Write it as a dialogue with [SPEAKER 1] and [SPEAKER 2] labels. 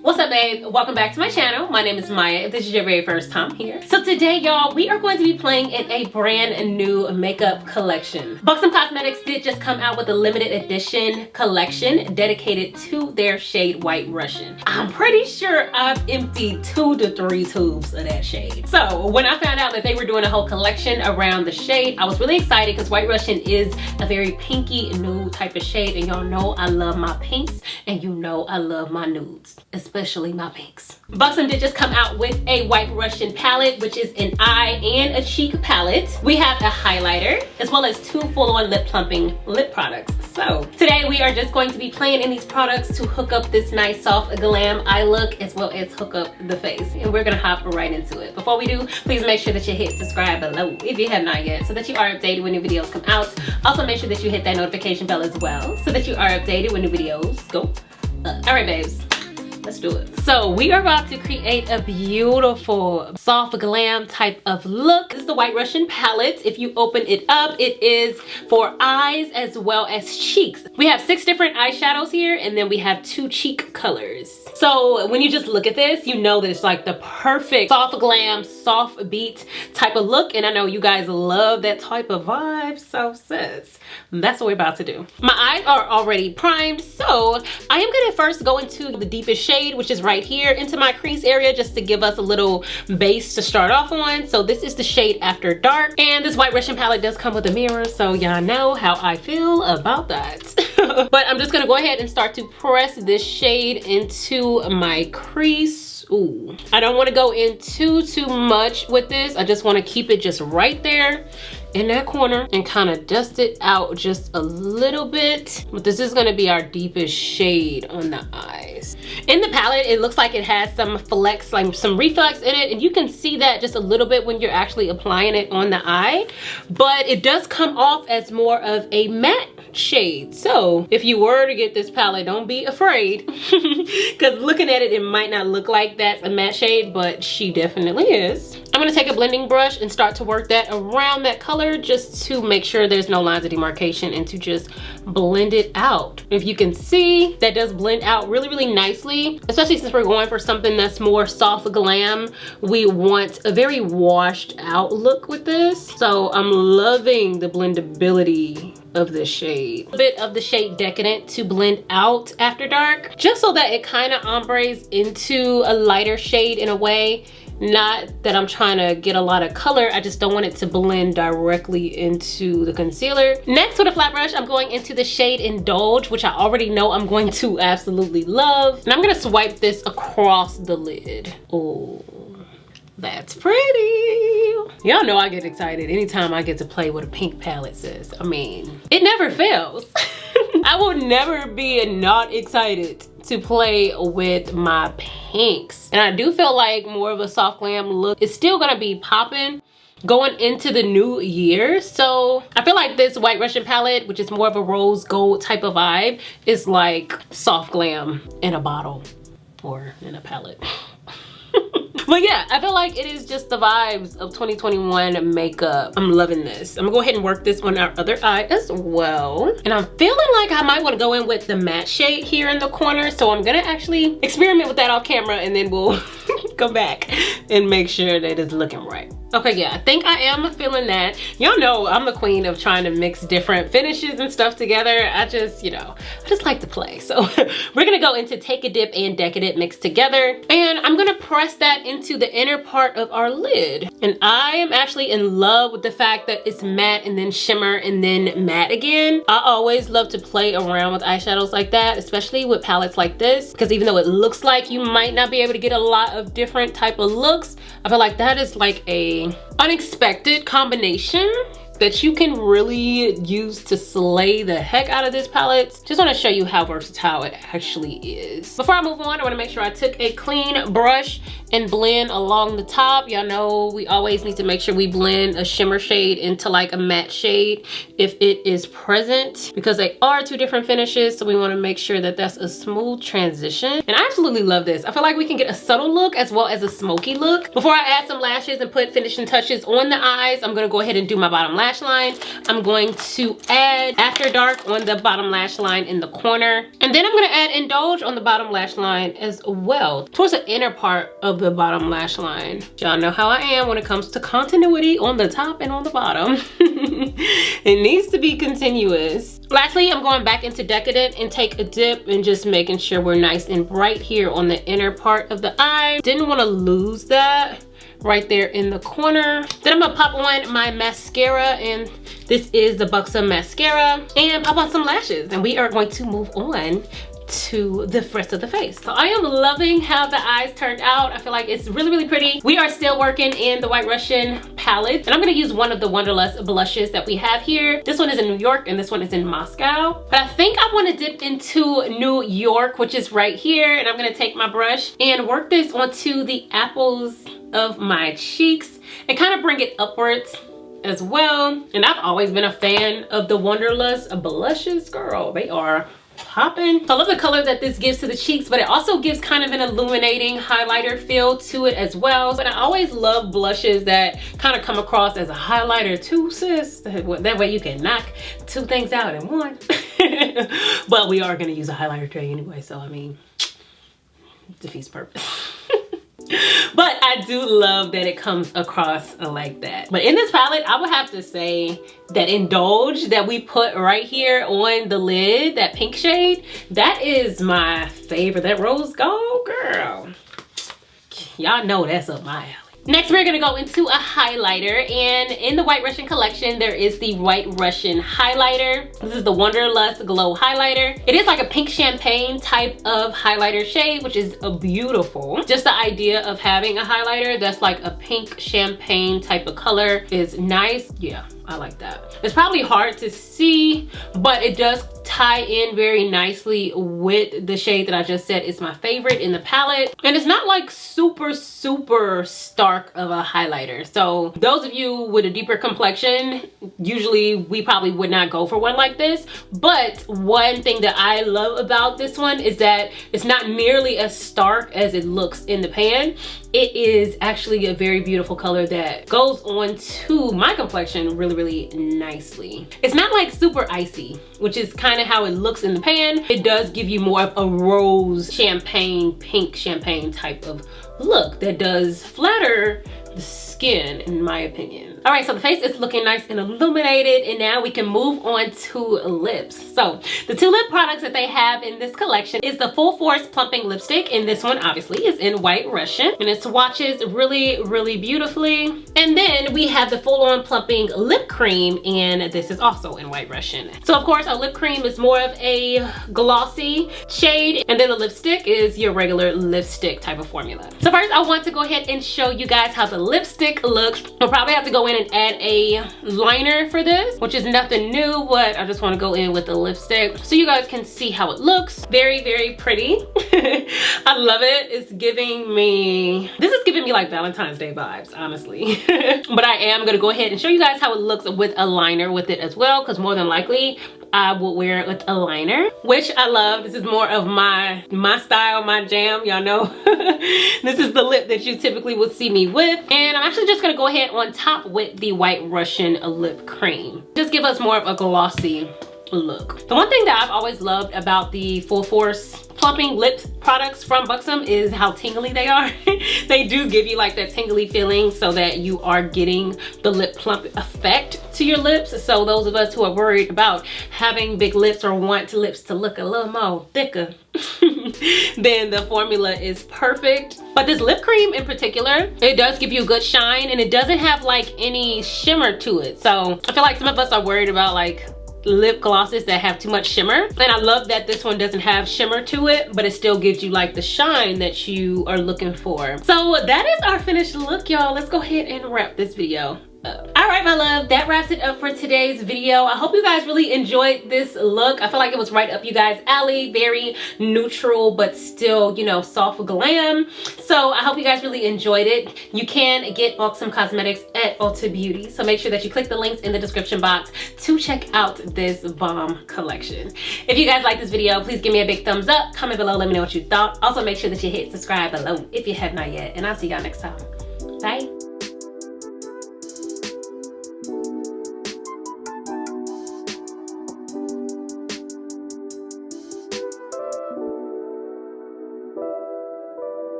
[SPEAKER 1] What's up, babe? Welcome back to my channel. My name is Maya if this is your very first time here. So today, y'all, we are going to be playing in a brand new makeup collection. BUXOM Cosmetics did just come out with a limited edition collection dedicated to their shade White Russian. I'm pretty sure I've emptied 2 to 3 tubes of that shade. So when I found out that they were doing a whole collection around the shade, I was really excited because White Russian is a very pinky nude type of shade, and y'all know I love my pinks, and you know I love my nudes, especially my pinks. BUXOM did just come out with a White Russian palette, which is an eye and a cheek palette. We have a highlighter as well as 2 full-on lip plumping lip products. So today we are just going to be playing in these products to hook up this nice soft glam eye look as well as hook up the face, and we're gonna hop right into it. Before we do, please make sure that you hit subscribe below if you have not yet so that you are updated when new videos come out. Also make sure that you hit that notification bell as well so that you are updated when new videos go up. All right, babes. Let's do it. So we are about to create a beautiful soft glam type of look. This is the White Russian palette. If you open it up, it is for eyes as well as cheeks. We have 6 different eyeshadows here, and then we have 2 cheek colors. So when you just look at this, you know that it's like the perfect soft glam, soft beat type of look. And I know you guys love that type of vibe. So sis, that's what we're about to do. My eyes are already primed, so I am gonna first go into the deepest shade, which is right here, into my crease area, just to give us a little base to start off on. So this is the shade After Dark, and this White Russian palette does come with a mirror, so y'all know how I feel about that. But I'm just gonna go ahead and start to press this shade into my crease. Ooh, I don't want to go in too much with this. I just want to keep it just right there in that corner and kind of dust it out just a little bit. But this is going to be our deepest shade on the eyes. In the palette, it looks like it has some flex, like some reflex in it, and you can see that just a little bit when you're actually applying it on the eye. But it does come off as more of a matte shade. So if you were to get this palette, don't be afraid, because looking at it, it might not look like that's a matte shade, but she definitely is. I'm going to take a blending brush and start to work that around that color just to make sure there's no lines of demarcation and to just blend it out. If you can see, that does blend out really nicely, especially since we're going for something that's more soft glam. We want a very washed out look with this. So I'm loving the blendability of this shade. A bit of the shade Decadent to blend out After Dark, just so that it kind of ombres into a lighter shade in a way. Not that I'm trying to get a lot of color, I just don't want it to blend directly into the concealer. Next, with a flat brush, I'm going into the shade Indulge, which I already know I'm going to absolutely love. And I'm gonna swipe this across the lid. Oh, that's pretty. Y'all know I get excited anytime I get to play with a pink palette, sis. I mean, it never fails. I will never be not excited to play with my pinks. And I do feel like more of a soft glam look is still gonna be popping going into the new year. So I feel like this White Russian palette, which is more of a rose gold type of vibe, is like soft glam in a bottle or in a palette. But yeah, I feel like it is just the vibes of 2021 makeup. I'm loving this. I'm gonna go ahead and work this on our other eye as well. And I'm feeling like I might want to go in with the matte shade here in the corner. So I'm gonna actually experiment with that off camera, and then we'll go back and make sure that it's looking right. Okay, yeah, I think I am feeling that. Y'all know I'm the queen of trying to mix different finishes and stuff together. I just, you know, I just like to play. So we're gonna go into Take a Dip and Decadent mixed together. And I'm gonna press that into the inner part of our lid. And I am actually in love with the fact that it's matte and then shimmer and then matte again. I always love to play around with eyeshadows like that, especially with palettes like this, because even though it looks like you might not be able to get a lot of different type of looks, I feel like that is like a unexpected combination that you can really use to slay the heck out of this palette. Just want to show you how versatile it actually is. Before I move on, I want to make sure I took a clean brush and blend along the top. Y'all know we always need to make sure we blend a shimmer shade into like a matte shade if it is present, because they are 2 different finishes, so we want to make sure that that's a smooth transition. And I absolutely love this. I feel like we can get a subtle look as well as a smoky look. Before I add some lashes and put finishing touches on the eyes, I'm going to go ahead and do my bottom lash lash line, I'm going to add After Dark on the bottom lash line in the corner. And then I'm gonna add Indulge on the bottom lash line as well, towards the inner part of the bottom lash line. Y'all know how I am when it comes to continuity on the top and on the bottom. It needs to be continuous. Lastly, I'm going back into Decadent and take a dip and just making sure we're nice and bright here on the inner part of the eye. Didn't want to lose that right there in the corner. Then I'm gonna pop on my mascara, and this is the BUXOM mascara, and pop on some lashes, and we are going to move on to the rest of the face. So I am loving how the eyes turned out. I feel like it's really, really pretty. We are still working in the White Russian palette, and I'm gonna use one of the Wanderlust blushes that we have here. This one is in New York and this one is in Moscow. But I think I wanna dip into New York, which is right here, and I'm gonna take my brush and work this onto the apples of my cheeks and kind of bring it upwards as well. And I've always been a fan of the Wanderlust blushes, girl. They are popping. So I love the color that this gives to the cheeks, but it also gives kind of an illuminating highlighter feel to it as well. But I always love blushes that kind of come across as a highlighter too, sis. That way you can knock two things out in one. But we are gonna use a highlighter tray anyway, so I mean, it defeats purpose. But I do love that it comes across like that. But in this palette, I would have to say that Indulge that we put right here on the lid, that pink shade, that is my favorite. That rose gold, girl. Y'all know that's up my alley. Next, we're gonna go into a highlighter, and in the White Russian collection, there is the White Russian highlighter. This is the Wanderlust Glow highlighter. It is like a pink champagne type of highlighter shade, which is beautiful. Just the idea of having a highlighter that's like a pink champagne type of color is nice. Yeah, I like that. It's probably hard to see, but it does tie in very nicely with the shade that I just said is my favorite in the palette. And it's not like super, super stark of a highlighter. So those of you with a deeper complexion, usually we probably would not go for one like this. But one thing that I love about this one is that it's not nearly as stark as it looks in the pan. It is actually a very beautiful color that goes on to my complexion really, really nicely. It's not like super icy, which is kind of how it looks in the pan. It does give you more of a rose champagne, pink champagne type of look that does flatter the skin, in my opinion. All right, so the face is looking nice and illuminated, and now we can move on to lips. So the two lip products that they have in this collection is the Full Force Plumping Lipstick, and this one obviously is in White Russian, and it swatches really, really beautifully. And then we have the Full On Plumping Lip Cream, and this is also in White Russian. So of course our lip cream is more of a glossy shade, and then the lipstick is your regular lipstick type of formula. So first I want to go ahead and show you guys how the lipstick looks. We'll probably have to go in and add a liner for this, which is nothing new, but I just want to go in with the lipstick so you guys can see how it looks. Very, very pretty. I love it. It's giving me, this is giving me like Valentine's Day vibes, honestly. But I am gonna go ahead and show you guys how it looks with a liner with it as well, because more than likely I will wear it with a liner, which I love. This is more of my style, my jam, y'all know. This is the lip that you typically would see me with. And I'm actually just gonna go ahead on top with the White Russian lip cream. Just give us more of a glossy look. The one thing that I've always loved about the Full Force Plumping Lip products from BUXOM is how tingly they are. They do give you like that tingly feeling so that you are getting the lip plump effect to your lips. So those of us who are worried about having big lips or want lips to look a little more thicker, then the formula is perfect. But this lip cream in particular, it does give you a good shine, and it doesn't have like any shimmer to it. So I feel like some of us are worried about like lip glosses that have too much shimmer, and I love that this one doesn't have shimmer to it, but it still gives you like the shine that you are looking for. So that is our finished look, y'all. Let's go ahead and wrap this video up. All right, my love, that wraps it up for today's video. I hope you guys really enjoyed this look. I feel like it was right up you guys' alley. Very neutral, but still, you know, soft glam. So I hope you guys really enjoyed it. You can get BUXOM Cosmetics at Ulta Beauty, so make sure that you click the links in the description box to check out this bomb collection. If you guys like this video, please give me a big thumbs up. Comment below, let me know what you thought. Also make sure that you hit subscribe below if you have not yet, and I'll see y'all next time. Bye.